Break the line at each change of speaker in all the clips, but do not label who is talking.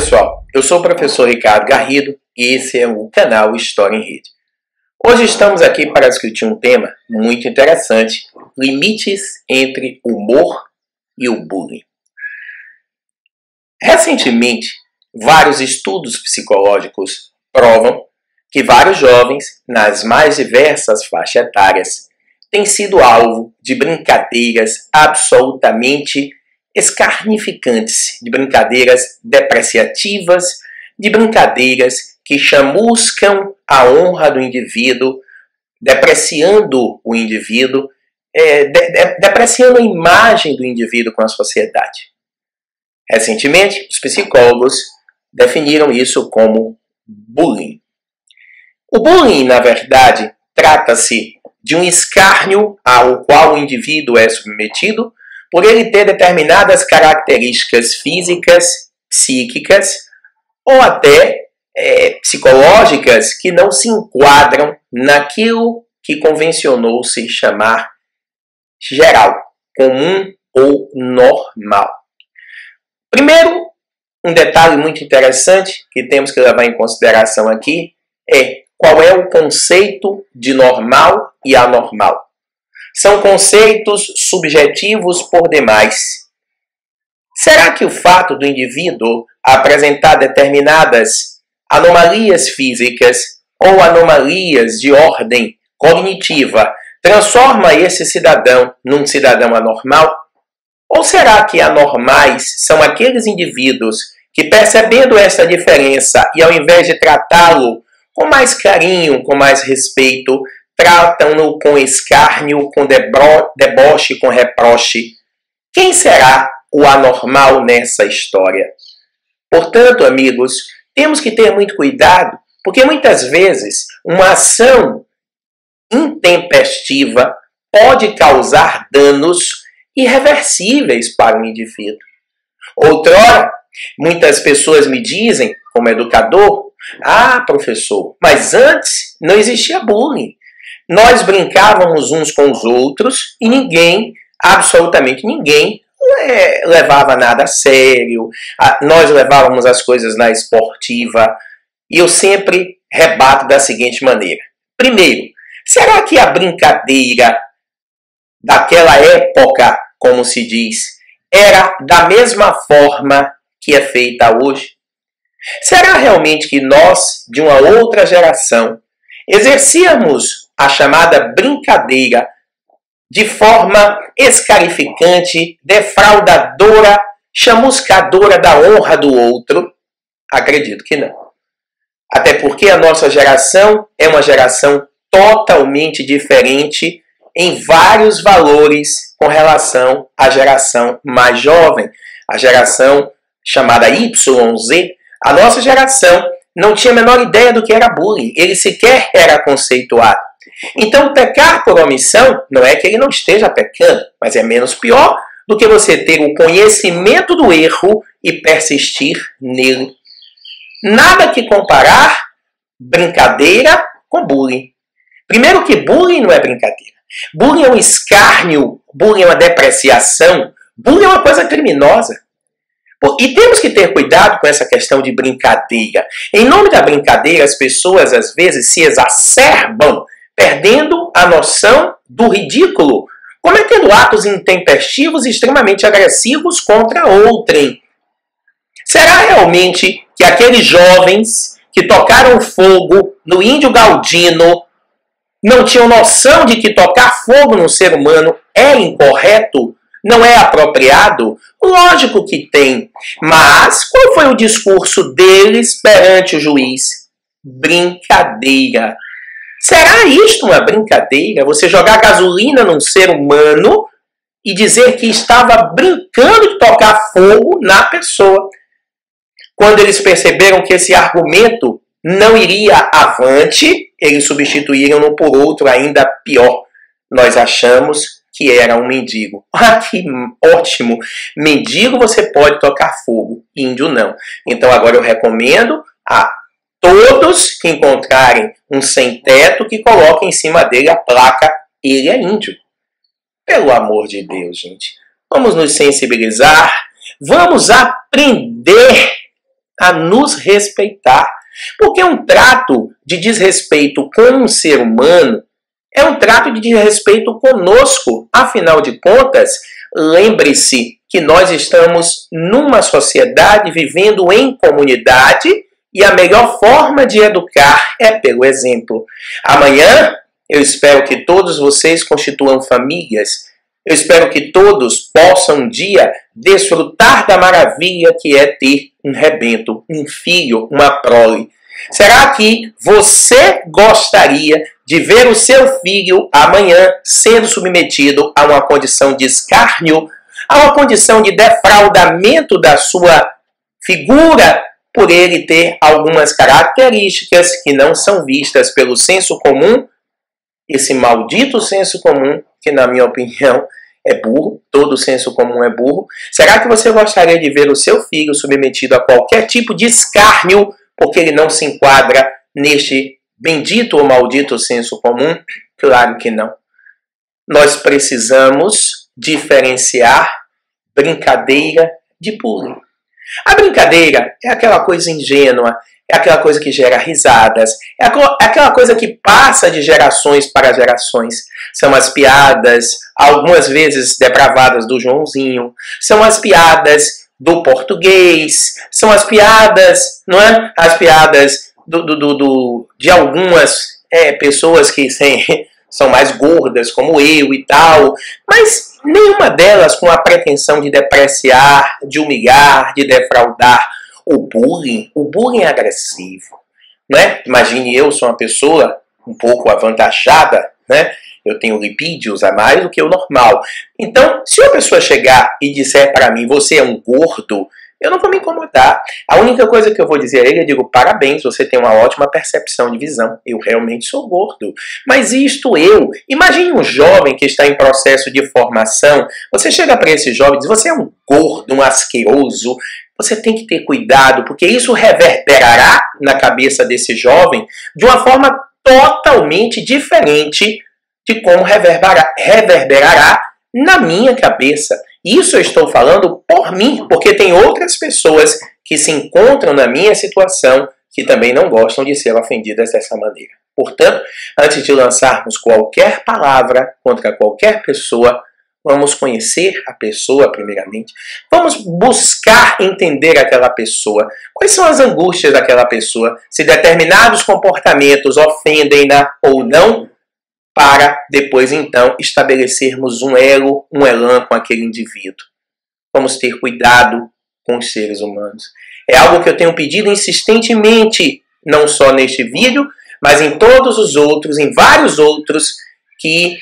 pessoal, eu sou o professor Ricardo Garrido e esse é o canal História em Rede. Hoje estamos aqui para discutir um tema muito interessante, limites entre humor e o bullying. Recentemente, vários estudos psicológicos provam que vários jovens, nas mais diversas faixas etárias, têm sido alvo de brincadeiras absolutamente escarnificantes, de brincadeiras depreciativas, de brincadeiras que chamuscam a honra do indivíduo, depreciando o indivíduo, depreciando a imagem do indivíduo com a sociedade. Recentemente, os psicólogos definiram isso como bullying. O bullying, na verdade, trata-se de um escárnio ao qual o indivíduo é submetido por ele ter determinadas características físicas, psíquicas ou até psicológicas que não se enquadram naquilo que convencionou-se chamar geral, comum ou normal. Primeiro, um detalhe muito interessante que temos que levar em consideração aqui é qual é o conceito de normal e anormal. São conceitos subjetivos por demais. Será que o fato do indivíduo apresentar determinadas anomalias físicas ou anomalias de ordem cognitiva transforma esse cidadão num cidadão anormal? Ou será que anormais são aqueles indivíduos que, percebendo essa diferença e ao invés de tratá-lo com mais carinho, com mais respeito, tratam-no com escárnio, com deboche, com reproche? Quem será o anormal nessa história? Portanto, amigos, temos que ter muito cuidado, porque muitas vezes uma ação intempestiva pode causar danos irreversíveis para o indivíduo. Outrora, muitas pessoas me dizem, como educador, professor, mas antes não existia bullying. Nós brincávamos uns com os outros e ninguém, absolutamente ninguém, levava nada a sério. Nós levávamos as coisas na esportiva. E eu sempre rebato da seguinte maneira. Primeiro, será que a brincadeira daquela época, como se diz, era da mesma forma que é feita hoje? Será realmente que nós, de uma outra geração, exercíamos a chamada brincadeira de forma escarificante, defraudadora, chamuscadora da honra do outro? Acredito que não. Até porque a nossa geração é uma geração totalmente diferente em vários valores com relação à geração mais jovem, a geração chamada YZ. A nossa geração não tinha a menor ideia do que era bullying, ele sequer era conceituado. Então, pecar por omissão não é que ele não esteja pecando, mas é menos pior do que você ter o conhecimento do erro e persistir nele. Nada que comparar brincadeira com bullying. Primeiro que bullying não é brincadeira. Bullying é um escárnio, bullying é uma depreciação, bullying é uma coisa criminosa. E temos que ter cuidado com essa questão de brincadeira. Em nome da brincadeira, as pessoas às vezes se exacerbam, perdendo a noção do ridículo, cometendo atos intempestivos e extremamente agressivos contra outrem. Será realmente que aqueles jovens que tocaram fogo no índio Galdino não tinham noção de que tocar fogo num ser humano é incorreto? Não é apropriado? Lógico que tem. Mas qual foi o discurso deles perante o juiz? Brincadeira. Será isto uma brincadeira? Você jogar gasolina num ser humano e dizer que estava brincando de tocar fogo na pessoa. Quando eles perceberam que esse argumento não iria avante, eles substituíram-no por outro ainda pior. Nós achamos que era um mendigo. Que ótimo! Mendigo você pode tocar fogo, índio não. Então agora eu recomendo a todos que encontrarem um sem-teto que coloquem em cima dele a placa "Ele é índio". Pelo amor de Deus, gente. Vamos nos sensibilizar. Vamos aprender a nos respeitar. Porque um trato de desrespeito com um ser humano é um trato de desrespeito conosco. Afinal de contas, lembre-se que nós estamos numa sociedade vivendo em comunidade e a melhor forma de educar é pelo exemplo. Amanhã, eu espero que todos vocês constituam famílias. Eu espero que todos possam um dia desfrutar da maravilha que é ter um rebento, um filho, uma prole. Será que você gostaria de ver o seu filho amanhã sendo submetido a uma condição de escárnio, a uma condição de defraudamento da sua figura, por ele ter algumas características que não são vistas pelo senso comum, esse maldito senso comum, que na minha opinião é burro, todo senso comum é burro? Será que você gostaria de ver o seu filho submetido a qualquer tipo de escárnio, porque ele não se enquadra neste bendito ou maldito senso comum? Claro que não. Nós precisamos diferenciar brincadeira de bullying. A brincadeira é aquela coisa ingênua, é aquela coisa que gera risadas, é aquela coisa que passa de gerações para gerações. São as piadas, algumas vezes depravadas do Joãozinho, são as piadas do português, são as piadas, não é? As piadas de algumas pessoas que são mais gordas, como eu e tal, mas nenhuma delas com a pretensão de depreciar, de humilhar, de defraudar. O bullying é agressivo, né? Imagine, eu sou uma pessoa um pouco avantajada, né? Eu tenho lipídios a mais do que o normal. Então, se uma pessoa chegar e disser para mim, você é um gordo, eu não vou me incomodar. A única coisa que eu vou dizer a ele, eu digo, parabéns, você tem uma ótima percepção de visão. Eu realmente sou gordo. Mas imagine um jovem que está em processo de formação, você chega para esse jovem e diz, você é um gordo, um asqueroso. Você tem que ter cuidado, porque isso reverberará na cabeça desse jovem de uma forma totalmente diferente de como reverberará na minha cabeça. Isso eu estou falando por mim, porque tem outras pessoas que se encontram na minha situação que também não gostam de ser ofendidas dessa maneira. Portanto, antes de lançarmos qualquer palavra contra qualquer pessoa, vamos conhecer a pessoa primeiramente. Vamos buscar entender aquela pessoa. Quais são as angústias daquela pessoa? Se determinados comportamentos ofendem-na ou não, para depois então estabelecermos um elo, um elan com aquele indivíduo. Vamos ter cuidado com os seres humanos. É algo que eu tenho pedido insistentemente, não só neste vídeo, mas em todos os outros, em vários outros que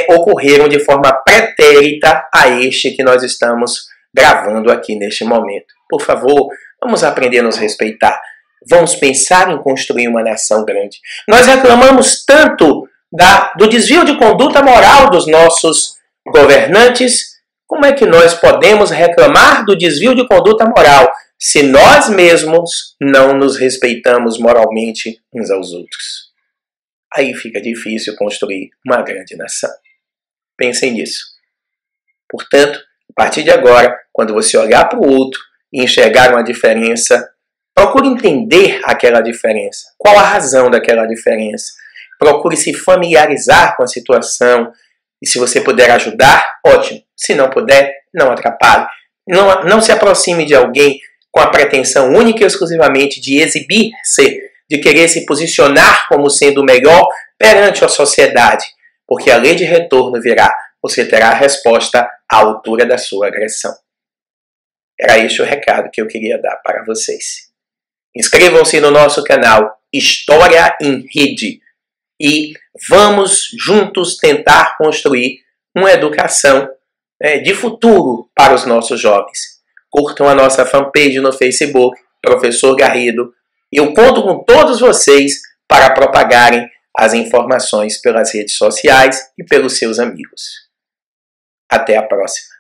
ocorreram de forma pretérita a este que nós estamos gravando aqui neste momento. Por favor, vamos aprender a nos respeitar. Vamos pensar em construir uma nação grande. Nós reclamamos tanto do desvio de conduta moral dos nossos governantes. Como é que nós podemos reclamar do desvio de conduta moral se nós mesmos não nos respeitamos moralmente uns aos outros? Aí fica difícil construir uma grande nação. Pensem nisso. Portanto, a partir de agora, quando você olhar para o outro e enxergar uma diferença, procure entender aquela diferença. Qual a razão daquela diferença? Procure se familiarizar com a situação. E se você puder ajudar, ótimo. Se não puder, não atrapalhe. Não se aproxime de alguém com a pretensão única e exclusivamente de exibir-se, de querer se posicionar como sendo o melhor perante a sociedade. Porque a lei de retorno virá. Você terá a resposta à altura da sua agressão. Era este o recado que eu queria dar para vocês. Inscrevam-se no nosso canal História em Rede. E vamos juntos tentar construir uma educação de futuro para os nossos jovens. Curtam a nossa fanpage no Facebook, Professor Garrido. E eu conto com todos vocês para propagarem as informações pelas redes sociais e pelos seus amigos. Até a próxima.